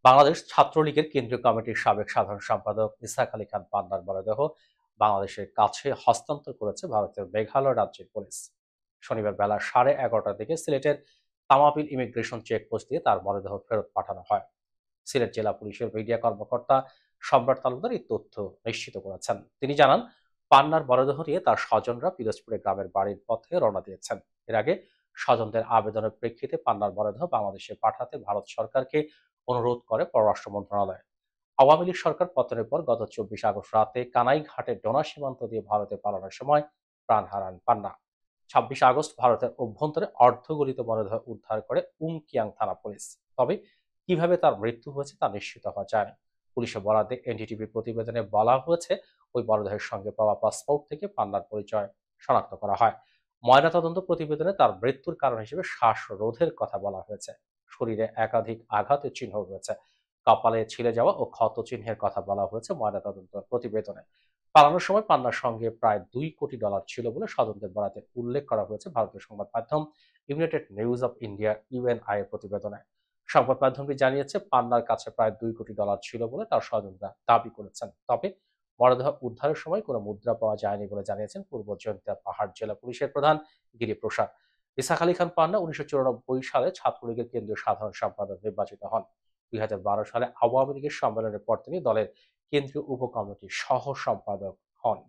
বাংলাদেশ ছাত্রলীগের কেন্দ্রীয় কমিটির সাবেক সাধারণ সম্পাদক ইসহাক আলী খান পান্নার মরদেহ বাংলাদেশের কাছে হস্তান্তর করেছে ভারতের মেঘালয় রাজ্যের পুলিশ। শনিবার বেলা 11:30টার দিকে সিলেটের তামাবিল ইমিগ্রেশন চেকপোস্ট দিয়ে তার মরদেহ ফেরত পাঠানো হয়। সিলেট জেলা পুলিশের মিডিয়া কর্মকর্তা সম্রাট তালুকদার এই তথ্য নিশ্চিত করেছেন। তিনি জানান, পান্নার মরদেহ নিয়ে তার স্বজনরা পিরোজপুরে গ্রামের বাড়ির পথে রওনা দিয়েছেন। এর আগে স্বজনদের আবেদনের প্রেক্ষিতে পান্নার মরদেহ বাংলাদেশে পাঠাতে ভারত সরকারকে অনুরোধ করে পররাষ্ট্র মন্ত্রণালয়। আওয়ামী লীগ সরকার পতনের পর গত 24 আগস্ট রাতে কানাইঘাটের ডোনা সীমান্ত দিয়ে ভারতে পালানোর সময় প্রাণ হারান পান্না। 26 আগস্ট ভারতের অভ্যন্তরে অর্ধগলিত মরদেহ উদ্ধার করে উমকিয়াং থানা পুলিশ। তবে কিভাবে তার মৃত্যু হয়েছে তা নিশ্চিত হওয়া যায়নি। পুলিশের বরাতে এনডিটিভি প্রতিবেদনে বলা হয়েছে, ওই মরদেহের সঙ্গে পাওয়া পাসপোর্ট থেকে পান্নার পরিচয় শনাক্ত করা হয়। ময়নাতদন্ত প্রতিবেদনে তার মৃত্যুর কারণ হিসেবে শ্বাসরোধের কথা বলা হয়েছে। শরীরে একাধিক আঘাতের চিহ্ন রয়েছে। কপালে ছিলে যাওয়া ও ক্ষত চিহ্নের কথা বলা হয়েছে ময়নাতদন্ত প্রতিবেদনে। পালানোর সময় পান্নার সঙ্গে প্রায় $2 কোটি ছিল বলে স্বজনদের বরাতে উল্লেখ করা হয়েছে ভারতীয় সংবাদ মাধ্যম United news of India UNI এর প্রতিবেদনে। সংবাদ মাধ্যমটি জানিয়েছে, পান্নার কাছে প্রায় $2 কোটি ছিল বলে তার স্বজনরা দাবি করেছেন। তবে মরদেহ উদ্ধারের সময় কোনো মুদ্রা পাওয়া যায়নি বলে জানিয়েছেন পূর্ব জয়ন্তিয়া পাহাড় জেলা পুলিশের প্রধান গিরিপ্রসাদ। ইসহাক আলী খান পান্না 1994 সালে ছাত্রলীগের কেন্দ্রীয় সাধারণ সম্পাদক নির্বাচিত হন। 2012 সালে আওয়ামী লীগের সম্মেলনের পর তিনি দলের কেন্দ্রীয় উপকমিটির সহ সম্পাদক হন।